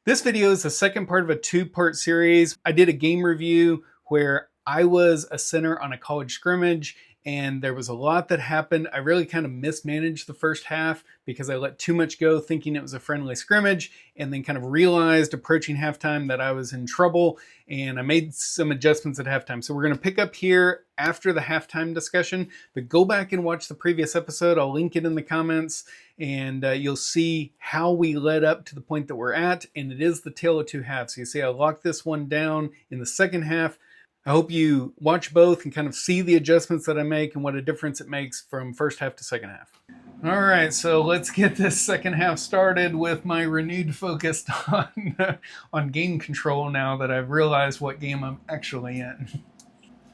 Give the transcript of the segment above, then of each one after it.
This video is the second part of a two-part series. I did a game review where I was a center on a college scrimmage, and there was a lot that happened. I really kind of mismanaged the first half because I let too much go thinking it was a friendly scrimmage, and then kind of realized approaching halftime that I was in trouble, and I made some adjustments at halftime. So we're going to pick up here after the halftime discussion, but go back and watch the previous episode. I'll link it in the comments, and you'll see how we led up to the point that we're at, and it is the tale of two halves. So you see I locked this one down in the second half. I hope you watch both and kind of see the adjustments that I make and what a difference it makes from first half to second half. All right, so let's get this second half started with my renewed focus on game control now that I've realized what game I'm actually in.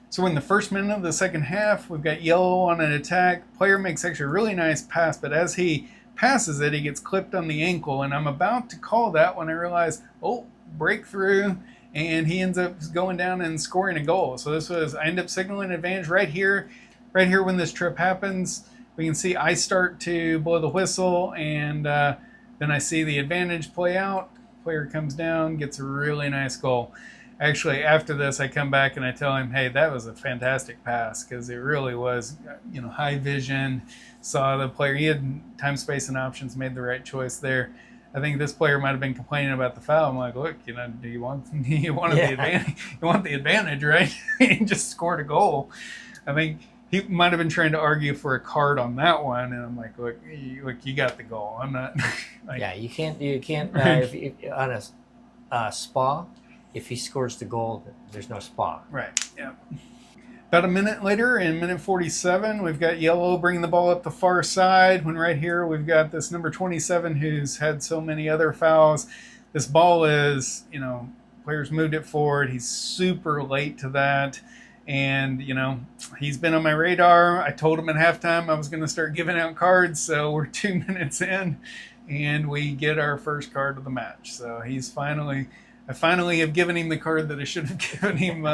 So in the first minute of the second half, we've got yellow on an attack. Player makes actually a really nice pass, but as he passes it, he gets clipped on the ankle, and I'm about to call that when I realize, oh, breakthrough, and he ends up going down and scoring a goal. So I end up signaling an advantage right here when this trip happens. We can see I start to blow the whistle, and then I see the advantage play out. Player comes down, gets a really nice goal. Actually, after this, I come back and I tell him, hey, that was a fantastic pass, because it really was, high vision, saw the player. He had time, space, and options, made the right choice there. I think this player might have been complaining about the foul. I'm like, look, do you want the advantage? You want the advantage, right? He just scored a goal. I think he might have been trying to argue for a card on that one, and I'm like, look, you got the goal. I'm not. You can't. If on a spa. If he scores the goal, there's no spa. Right, yeah. About a minute later, in minute 47, we've got yellow bringing the ball up the far side, when right here we've got this number 27 who's had so many other fouls. This ball is, players moved it forward. He's super late to that. And, he's been on my radar. I told him at halftime I was going to start giving out cards, so we're 2 minutes in, and we get our first card of the match. So I finally have given him the card that I should have given him,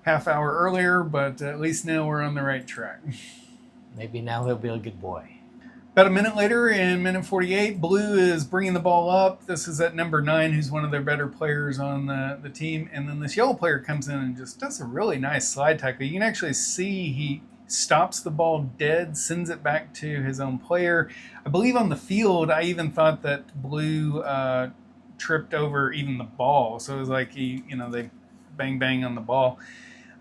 half hour earlier, but at least now we're on the right track. Maybe now he'll be a good boy. About a minute later, in minute 48, Blue is bringing the ball up. This is at number 9, who's one of their better players on the team. And then this yellow player comes in and just does a really nice slide tackle. You can actually see he stops the ball dead, sends it back to his own player. I believe on the field, I even thought that Blue tripped over even the ball. So it was like they bang on the ball.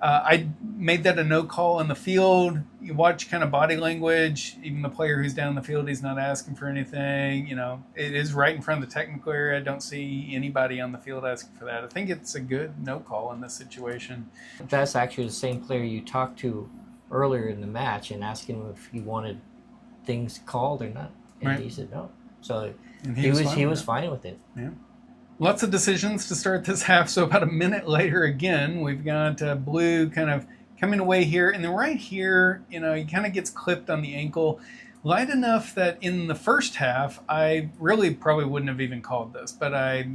I made that a no call in the field. You watch kind of body language. Even the player who's down the field, he's not asking for anything. It is right in front of the technical area. I don't see anybody on the field asking for that. I think it's a good no call in this situation. That's actually the same player you talked to earlier in the match and asking him if he wanted things called or not. And right. He said no. So he was fine with it. Yeah. Lots of decisions to start this half. So about a minute later, again, we've got Blue kind of coming away here. And then right here, he kind of gets clipped on the ankle. Light enough that in the first half, I really probably wouldn't have even called this. But I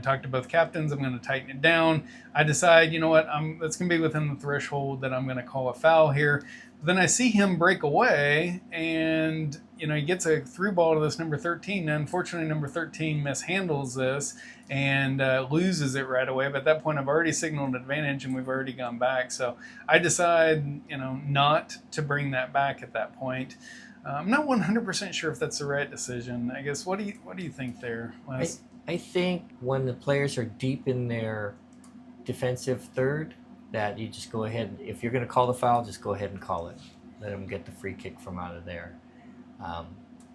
talked to both captains. I'm going to tighten it down. I decide, that's going to be within the threshold that I'm going to call a foul here. But then I see him break away, and he gets a through ball to this number 13. Now, unfortunately, number 13 mishandles this and loses it right away. But at that point, I've already signaled advantage, and we've already gone back. So I decide, not to bring that back at that point. I'm not 100% sure if that's the right decision. I guess, what do you think there, Les? I think when the players are deep in their defensive third, that you just go ahead. If you're going to call the foul, just go ahead and call it. Let them get the free kick from out of there.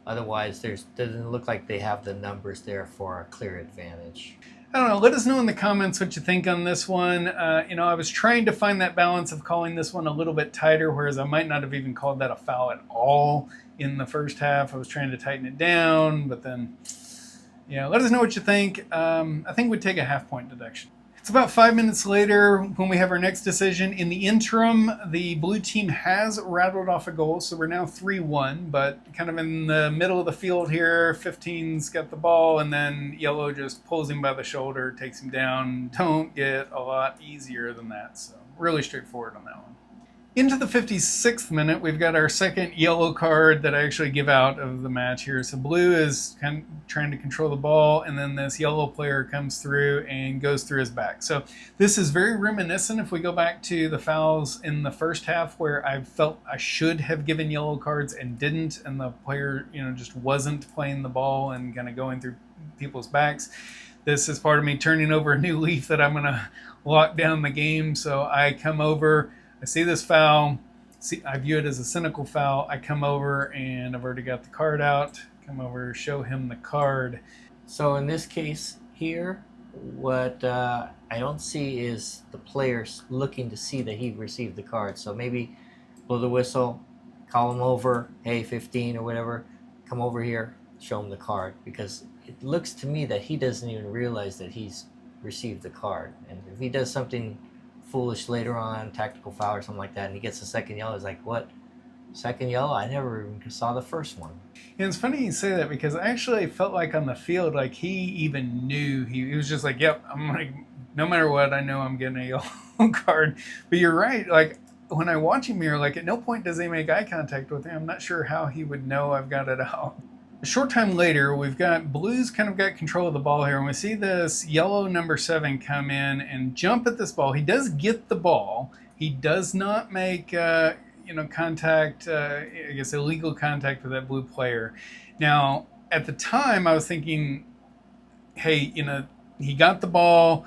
Otherwise, doesn't look like they have the numbers there for a clear advantage. I don't know. Let us know in the comments what you think on this one. I was trying to find that balance of calling this one a little bit tighter, whereas I might not have even called that a foul at all in the first half. I was trying to tighten it down, but then, let us know what you think. I think we'd take a half-point deduction. It's about 5 minutes later when we have our next decision. In the interim, the Blue team has rattled off a goal, so we're now 3-1, but kind of in the middle of the field here, 15's got the ball, and then yellow just pulls him by the shoulder, takes him down. Don't get a lot easier than that, so really straightforward on that one. Into the 56th minute, we've got our second yellow card that I actually give out of the match here. So blue is kind of trying to control the ball, and then this yellow player comes through and goes through his back. So this is very reminiscent if we go back to the fouls in the first half where I felt I should have given yellow cards and didn't, and the player, just wasn't playing the ball and kind of going through people's backs. This is part of me turning over a new leaf that I'm going to lock down the game. So I come over, I see this foul. I view it as a cynical foul. I come over and I've already got the card out. Come over, show him the card. So in this case here, what I don't see is the players looking to see that he received the card. So maybe blow the whistle, call him over, hey, 15 or whatever, come over here, show him the card. Because it looks to me that he doesn't even realize that he's received the card. And if he does something foolish later on, tactical foul or something like that, and he gets a second yellow, it's like, what? Second yellow? I never even saw the first one. And it's funny you say that because I actually felt like on the field, like he even knew. He was just like, yep, I'm like, no matter what, I know I'm getting a yellow card. But you're right. Like when I watch him here, like at no point does he make eye contact with me. I'm not sure how he would know I've got it out. A short time later, we've got blues kind of got control of the ball here, and we see this yellow number 7 come in and jump at this ball. He does get the ball. He does not make contact, I guess illegal contact with that blue player. Now, at the time, I was thinking, hey, he got the ball,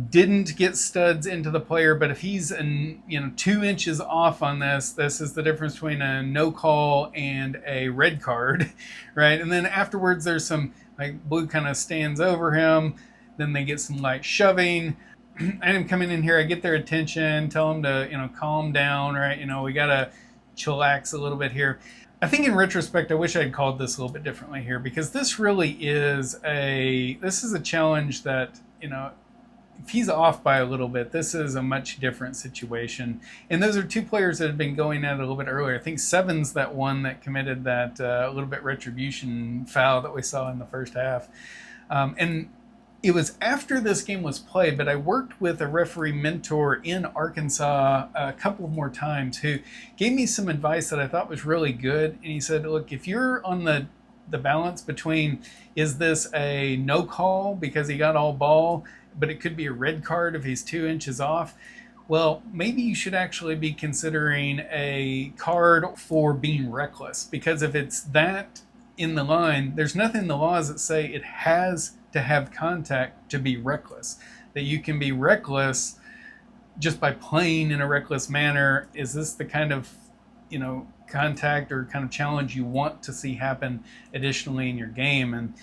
didn't get studs into the player, but if he's 2 inches off on this is the difference between a no call and a red card, right? And then afterwards there's some, like, blue kind of stands over him, then they get some light shoving. I am coming in here, I get their attention, tell them to calm down, right? We gotta chillax a little bit here. I think in retrospect, I wish I'd called this a little bit differently here, because this really is a challenge that, if he's off by a little bit, this is a much different situation. And those are 2 players that have been going at it a little bit earlier. I think Seven's that one that committed that a little bit retribution foul that we saw in the first half. And it was after this game was played, but I worked with a referee mentor in Arkansas a couple of more times who gave me some advice that I thought was really good. And he said, look, if you're on the balance between, is this a no call because he got all ball, but it could be a red card if he's 2 inches off, well, maybe you should actually be considering a card for being reckless. Because if it's that in the line, there's nothing in the laws that say it has to have contact to be reckless. That you can be reckless just by playing in a reckless manner. Is this the kind of, contact or kind of challenge you want to see happen additionally in your game? And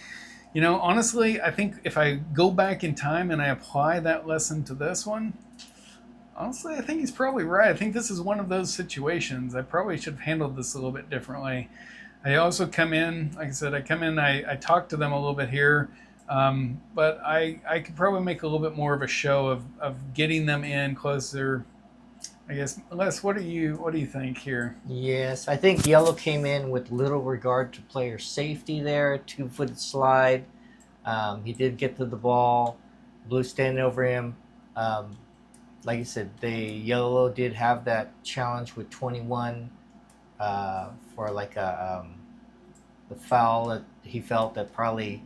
honestly, I think if I go back in time and I apply that lesson to this one, honestly, I think he's probably right. I think this is one of those situations. I probably should have handled this a little bit differently. I also come in, like I said, I talk to them a little bit here, but I could probably make a little bit more of a show of getting them in closer. I guess, Les, what do you think here? Yes, I think yellow came in with little regard to player safety there. 2-foot slide. He did get to the ball. Blue standing over him. Like I said, the yellow did have that challenge with 21 for like the foul that he felt that probably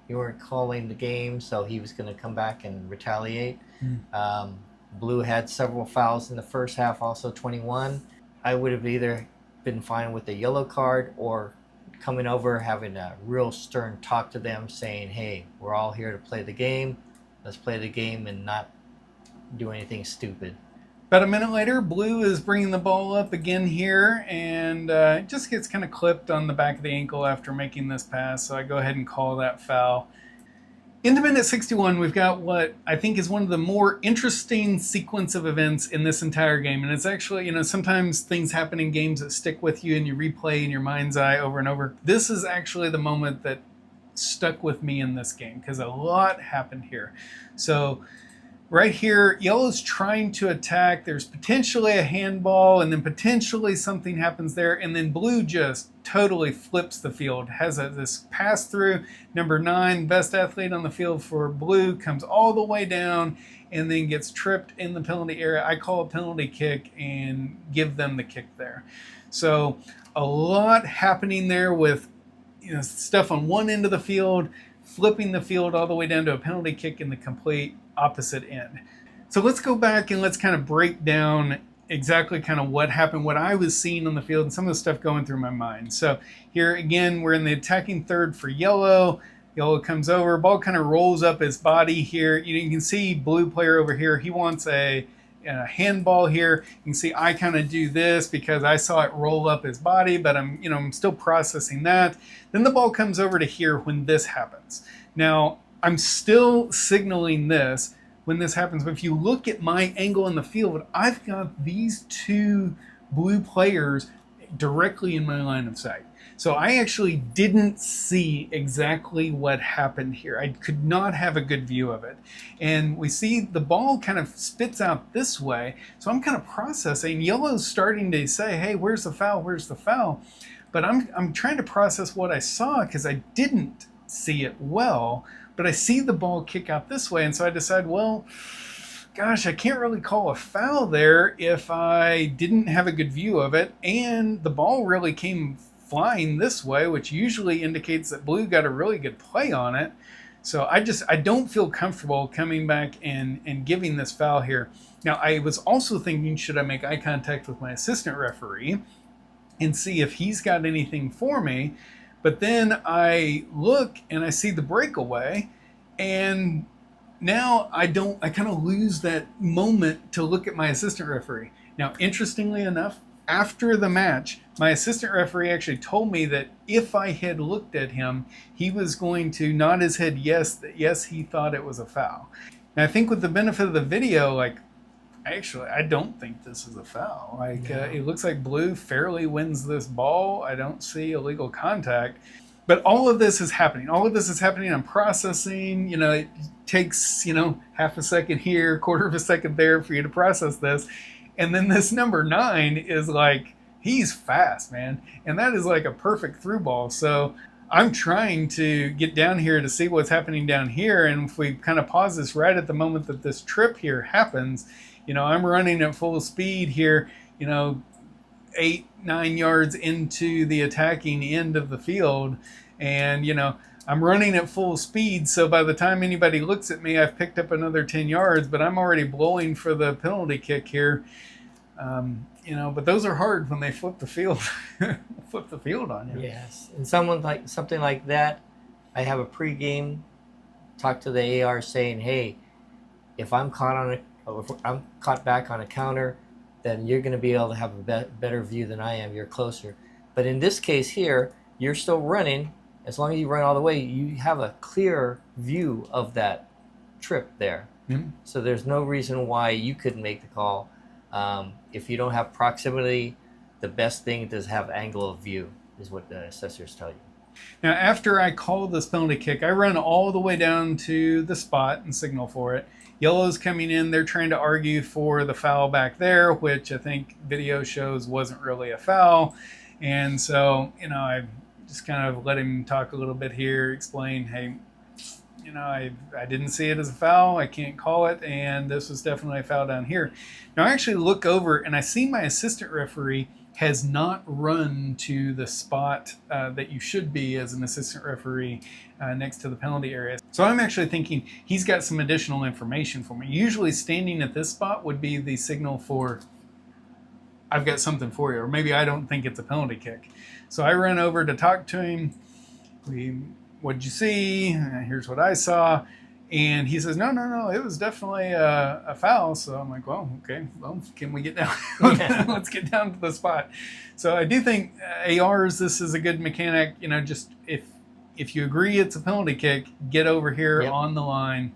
you weren't calling the game, so he was going to come back and retaliate. Blue had several fouls in the first half, also 21. I would have either been fine with a yellow card or coming over, having a real stern talk to them, saying, hey, we're all here to play the game. Let's play the game and not do anything stupid. About a minute later, blue is bringing the ball up again here, and it just gets kind of clipped on the back of the ankle after making this pass, so I go ahead and call that foul. Into minute 61, we've got what I think is one of the more interesting sequence of events in this entire game. And it's actually, sometimes things happen in games that stick with you and you replay in your mind's eye over and over. This is actually the moment that stuck with me in this game because a lot happened here. So Right here, yellow's trying to attack. There's potentially a handball, and then potentially something happens there, and then blue just totally flips the field. Has this pass through. Number 9, best athlete on the field for blue, comes all the way down and then gets tripped in the penalty area. I call a penalty kick and give them the kick there. So a lot happening there with stuff on one end of the field, flipping the field all the way down to a penalty kick in the complete opposite end. So let's go back and let's kind of break down exactly kind of what happened, what I was seeing on the field, and some of the stuff going through my mind. So here again, we're in the attacking third for yellow. Yellow comes over, ball kind of rolls up his body here. You can see blue player over here. He wants a handball here. You can see I kind of do this because I saw it roll up his body, but I'm still processing that. Then the ball comes over to here when this happens. Now I'm still signaling this when this happens, but if you look at my angle in the field, I've got these 2 blue players directly in my line of sight. So I actually didn't see exactly what happened here. I could not have a good view of it. And we see the ball kind of spits out this way. So I'm kind of processing. Yellow's starting to say, hey, where's the foul? Where's the foul? But I'm trying to process what I saw because I didn't see it well. But I see the ball kick out this way. And so I decide, well, gosh, I can't really call a foul there if I didn't have a good view of it. And the ball really came flying this way, which usually indicates that blue got a really good play on it. So I don't feel comfortable coming back and giving this foul here. Now, I was also thinking, should I make eye contact with my assistant referee and see if he's got anything for me? But then I look and I see the breakaway, and now I kind of lose that moment to look at my assistant referee. Now, interestingly enough, after the match, my assistant referee actually told me that if I had looked at him, he was going to nod his head yes, that yes, he thought it was a foul. And I think with the benefit of the video, I don't think this is a foul. It looks like blue fairly wins this ball. I don't see illegal contact. But all of this is happening. I'm processing. It takes, half a second here, quarter of a second there for you to process this. And then this number 9 is he's fast, man. And that is a perfect through ball. So I'm trying to get down here to see what's happening down here. And if we kind of pause this right at the moment that this trip here happens, I'm running at full speed here, 8-9 yards into the attacking end of the field. And, I'm running at full speed. So by the time anybody looks at me, I've picked up another 10 yards, but I'm already blowing for the penalty kick here. But those are hard when they flip the field, flip the field on you. Yes. And something like that, I have a pregame talk to the AR saying, hey, if I'm caught back on a counter, then you're going to be able to have a better view than I am. You're closer. But in this case here, you're still running. As long as you run all the way, you have a clear view of that trip there. Mm-hmm. So there's no reason why you couldn't make the call. If you don't have proximity, the best thing is have angle of view, is what the assessors tell you. Now, after I call this penalty kick, I run all the way down to the spot and signal for it. Yellow's coming in. They're trying to argue for the foul back there, which I think video shows wasn't really a foul. And so, I just kind of let him talk a little bit here, explain, hey, I didn't see it as a foul. I can't call it. And this was definitely a foul down here. Now, I actually look over and I see my assistant referee has not run to the spot that you should be as an assistant referee next to the penalty area. So I'm actually thinking he's got some additional information for me. Usually standing at this spot would be the signal for I've got something for you, or maybe I don't think it's a penalty kick. So I run over to talk to him. What'd you see? Here's what I saw. And he says, no, it was definitely a foul. So I'm like, well, okay, well, can we get down? Let's get down to the spot. So I do think ARs, this is a good mechanic. Just if you agree it's a penalty kick, get over here on the line.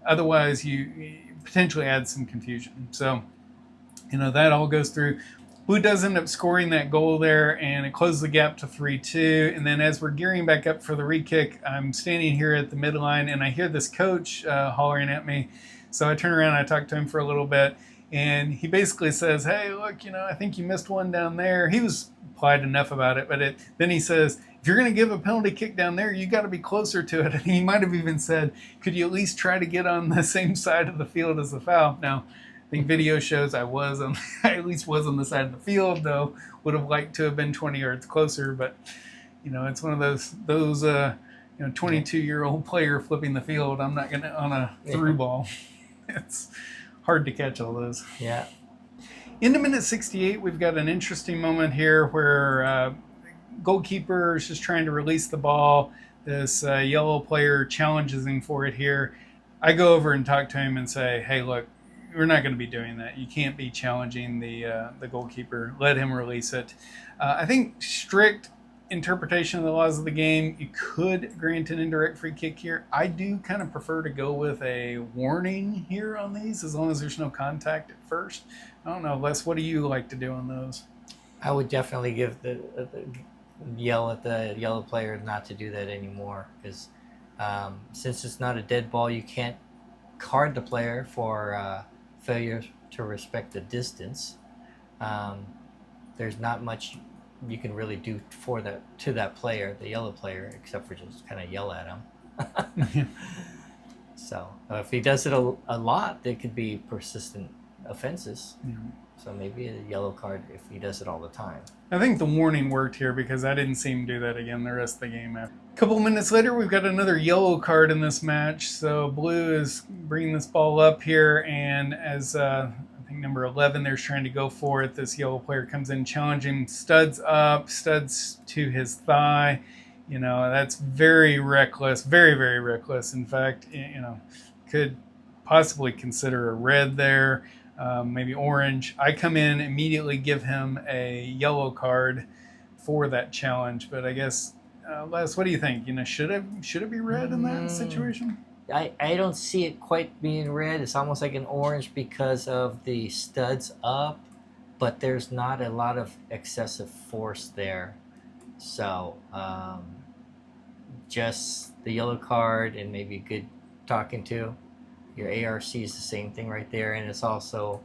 Otherwise, you potentially add some confusion. So, that all goes through. Blue does end up scoring that goal there, and it closes the gap to 3-2. And then as we're gearing back up for the re-kick, I'm standing here at the midline, and I hear this coach hollering at me. So I turn around and I talk to him for a little bit, and he basically says, hey, look, I think you missed one down there. He was polite enough about it, but then he says, if you're going to give a penalty kick down there, you got to be closer to it. And he might have even said, could you at least try to get on the same side of the field as the foul? Now, I think video shows I at least was on the side of the field, though would have liked to have been 20 yards closer. But it's one of those 22-year-old player flipping the field. I'm not gonna on a through ball. It's hard to catch all those. Yeah. Into minute 68, we've got an interesting moment here where goalkeeper is just trying to release the ball. This yellow player challenges him for it here. I go over and talk to him and say, hey, look, we're not going to be doing that. You can't be challenging the goalkeeper. Let him release it. I think strict interpretation of the laws of the game, you could grant an indirect free kick here. I do kind of prefer to go with a warning here on these, as long as there's no contact at first. I don't know, Les, what do you like to do on those? I would definitely give the yell at the yellow player not to do that anymore, because since it's not a dead ball, you can't card the player for failure to respect the distance. There's not much you can really do to that player, the yellow player, except for just kind of yell at him. So if he does it a lot, there could be persistent offenses. Yeah. So maybe a yellow card if he does it all the time. I think the warning worked here because I didn't see him do that again the rest of the game. A couple minutes later, we've got another yellow card in this match. So Blue is bringing this ball up here, and as I think number 11 there's trying to go for it, this yellow player comes in challenging, studs up, studs to his thigh. That's very reckless, very, very reckless. In fact, could possibly consider a red there. Maybe orange. I come in, immediately give him a yellow card for that challenge. But I guess, Les, what do you think? Should it be red in that situation? I don't see it quite being red. It's almost like an orange because of the studs up, but there's not a lot of excessive force there. So just the yellow card and maybe good talking to. Your ARC is the same thing right there, and it's also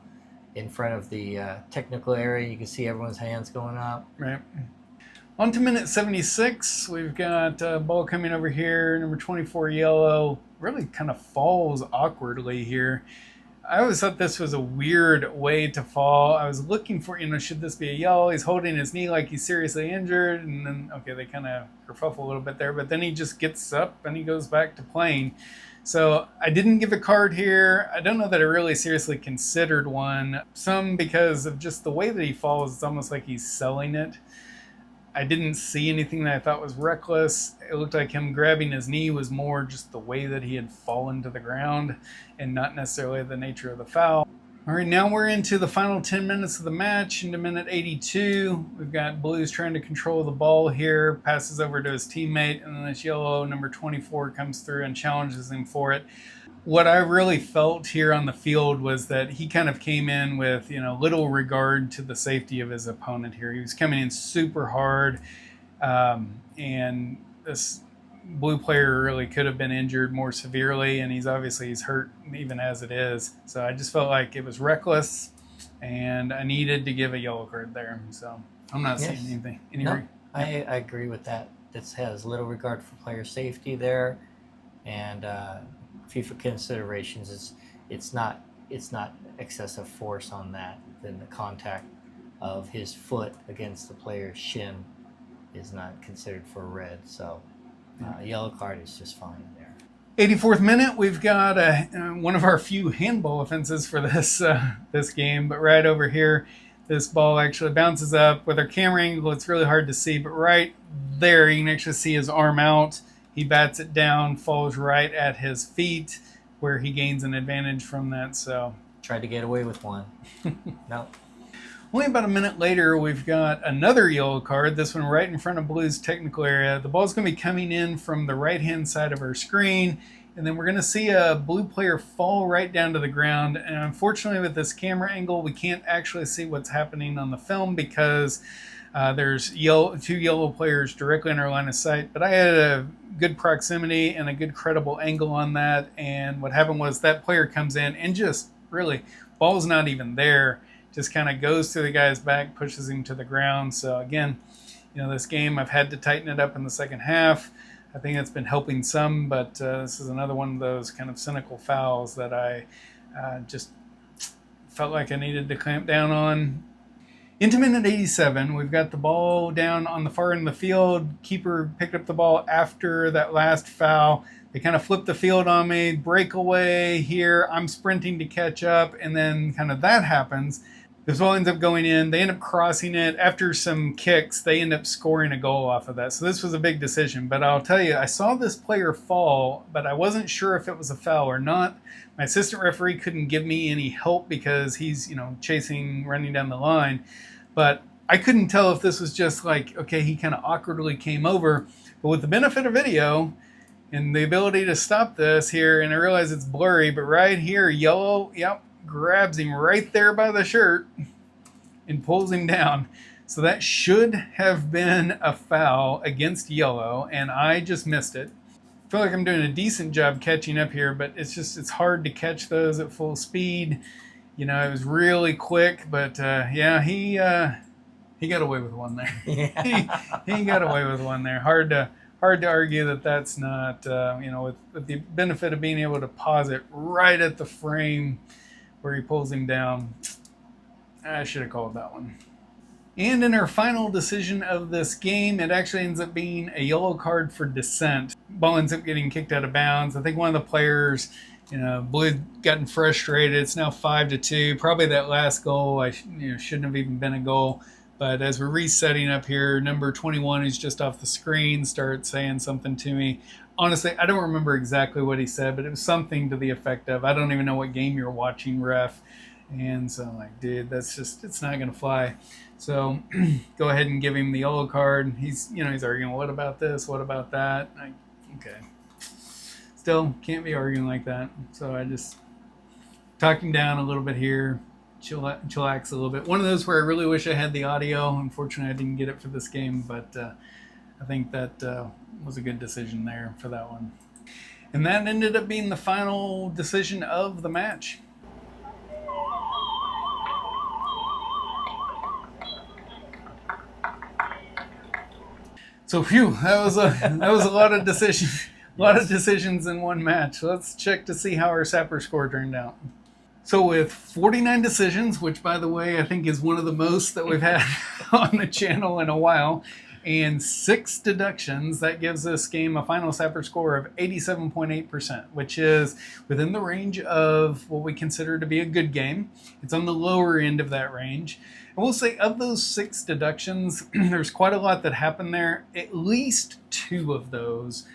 in front of the technical area. You can see everyone's hands going up. Right. On to minute 76. We've got a ball coming over here. Number 24, yellow, really kind of falls awkwardly here. I always thought this was a weird way to fall. I was looking for, should this be a yellow? He's holding his knee like he's seriously injured, and then, okay, they kind of kerfuffle a little bit there, but then he just gets up and he goes back to playing. So I didn't give a card here. I don't know that I really seriously considered one. Some because of just the way that he falls, it's almost like he's selling it. I didn't see anything that I thought was reckless. It looked like him grabbing his knee was more just the way that he had fallen to the ground and not necessarily the nature of the foul. All right, now we're into the final 10 minutes of the match, into minute 82. We've got Blues trying to control the ball here, passes over to his teammate, and then this yellow number 24 comes through and challenges him for it. What I really felt here on the field was that he kind of came in with, little regard to the safety of his opponent here. He was coming in super hard, and this Blue player really could have been injured more severely, and he's hurt even as it is. So I just felt like it was reckless, and I needed to give a yellow card there. So I'm not seeing anything. I agree with that. This has little regard for player safety there, and FIFA considerations. It's not excessive force on that. Then the contact of his foot against the player's shin is not considered for red. So. A yellow card is just fine there. 84th minute, we've got one of our few handball offenses for this game, but right over here, this ball actually bounces up. With our camera angle, it's really hard to see, but right there, you can actually see his arm out. He bats it down, falls right at his feet, where he gains an advantage from that. So tried to get away with one. No. Only about a minute later, we've got another yellow card, this one right in front of Blue's technical area. The ball's going to be coming in from the right-hand side of our screen, and then we're going to see a blue player fall right down to the ground. And unfortunately, with this camera angle, we can't actually see what's happening on the film because there's two yellow players directly in our line of sight. But I had a good proximity and a good credible angle on that. And what happened was that player comes in and just really, ball's not even there, just kind of goes to the guy's back, pushes him to the ground. So again, this game I've had to tighten it up in the second half. I think it's been helping some, but this is another one of those kind of cynical fouls that I just felt like I needed to clamp down on. Into minute 87, we've got the ball down on the far end of the field. Keeper picked up the ball after that last foul. They kind of flipped the field on me, breakaway here. I'm sprinting to catch up, and then kind of that happens. This ball ends up going in. They end up crossing it. After some kicks, they end up scoring a goal off of that. So this was a big decision. But I'll tell you, I saw this player fall, but I wasn't sure if it was a foul or not. My assistant referee couldn't give me any help because he's, chasing, running down the line. But I couldn't tell if this was just like, okay, he kind of awkwardly came over. But with the benefit of video and the ability to stop this here, and I realize it's blurry, but right here, yellow, yep, grabs him right there by the shirt and pulls him down. So that should have been a foul against yellow, and I just missed it. I feel like I'm doing a decent job catching up here, but it's hard to catch those at full speed. It was really quick, but yeah, he got away with one there. Yeah. he got away with one there. Hard to argue that that's not, with the benefit of being able to pause it right at the frame where he pulls him down. I should have called that one. And in our final decision of this game, it actually ends up being a yellow card for dissent. Ball ends up getting kicked out of bounds. I think one of the players, Blue gotten frustrated. It's now 5-2. Probably that last goal, shouldn't have even been a goal. But as we're resetting up here, number 21, who's just off the screen, starts saying something to me. Honestly, I don't remember exactly what he said, but it was something to the effect of, I don't even know what game you're watching, ref. And so I'm like, dude, it's not going to fly. So go ahead and give him the yellow card. He's arguing, what about this? What about that? Okay. Still can't be arguing like that. So I just talked him down a little bit here, chillax a little bit. One of those where I really wish I had the audio. Unfortunately, I didn't get it for this game, but I think that was a good decision there for that one. And that ended up being the final decision of the match. So phew, that was a lot of decisions. A lot of decisions in one match. Let's check to see how our Sapper score turned out. So with 49 decisions, which by the way I think is one of the most that we've had on the channel in a while, and 6 deductions, that gives this game a final Sapper score of 87.8%, which is within the range of what we consider to be a good game. It's on the lower end of that range. And we'll say of those 6 deductions, there's quite a lot that happened there. At least 2 of those,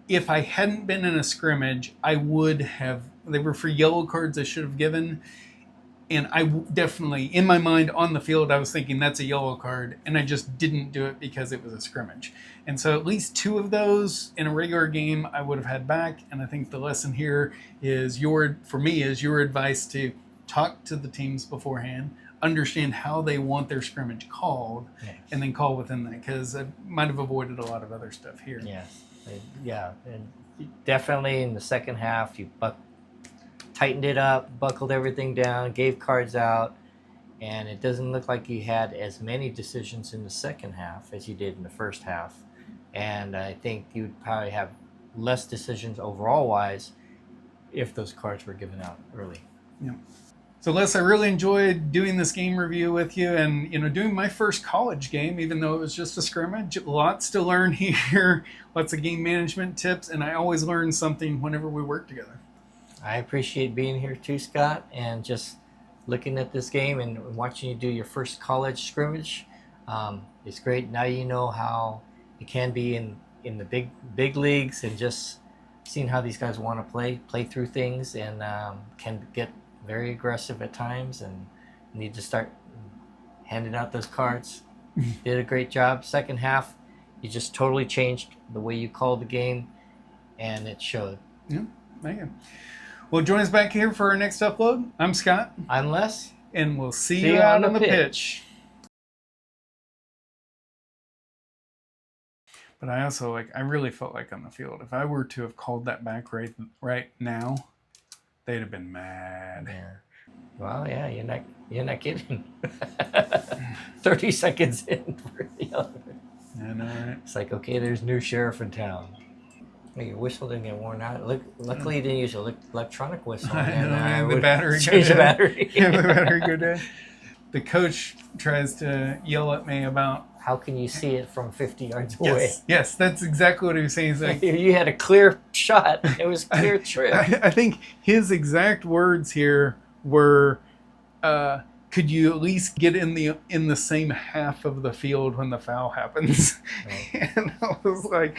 if I hadn't been in a scrimmage, I would have. They were for yellow cards I should have given. And I definitely, in my mind on the field, I was thinking that's a yellow card. And I just didn't do it because it was a scrimmage. And so at least 2 of those in a regular game I would have had back. And I think the lesson here is your advice to talk to the teams beforehand, understand how they want their scrimmage called, yes, and then call within that, because I might have avoided a lot of other stuff here. Yes. Yeah, and definitely in the second half, you tightened it up, buckled everything down, gave cards out, and it doesn't look like you had as many decisions in the second half as you did in the first half. And I think you'd probably have less decisions overall-wise if those cards were given out early. Yeah. So Les, I really enjoyed doing this game review with you, and doing my first college game, even though it was just a scrimmage. Lots to learn here, lots of game management tips, and I always learn something whenever we work together. I appreciate being here too, Scott, and just looking at this game and watching you do your first college scrimmage. It's great. Now you know how it can be in the big leagues, and just seeing how these guys want to play through things, and can get very aggressive at times, and need to start handing out those cards. Did a great job. Second half, you just totally changed the way you called the game, and it showed. Yeah. Man. Well, join us back here for our next upload. I'm Scott. I'm Les. And we'll see you out on the pitch. But I also I really felt like on the field, if I were to have called that back right now, they'd have been mad. Yeah. Well, yeah, you're not kidding. 30 seconds in for the other. I know, right? It's like, okay, there's new sheriff in town. Hey, your whistle didn't get worn out. Luckily, you didn't use an electronic whistle. I know, the battery change the battery. Yeah, the battery go dead. The coach tries to yell at me about, how can you see it from 50 yards away? Yes, that's exactly what he was saying. He's like, you had a clear shot. It was a clear trip. I think his exact words here were, could you at least get in the same half of the field when the foul happens? Right. And I was like,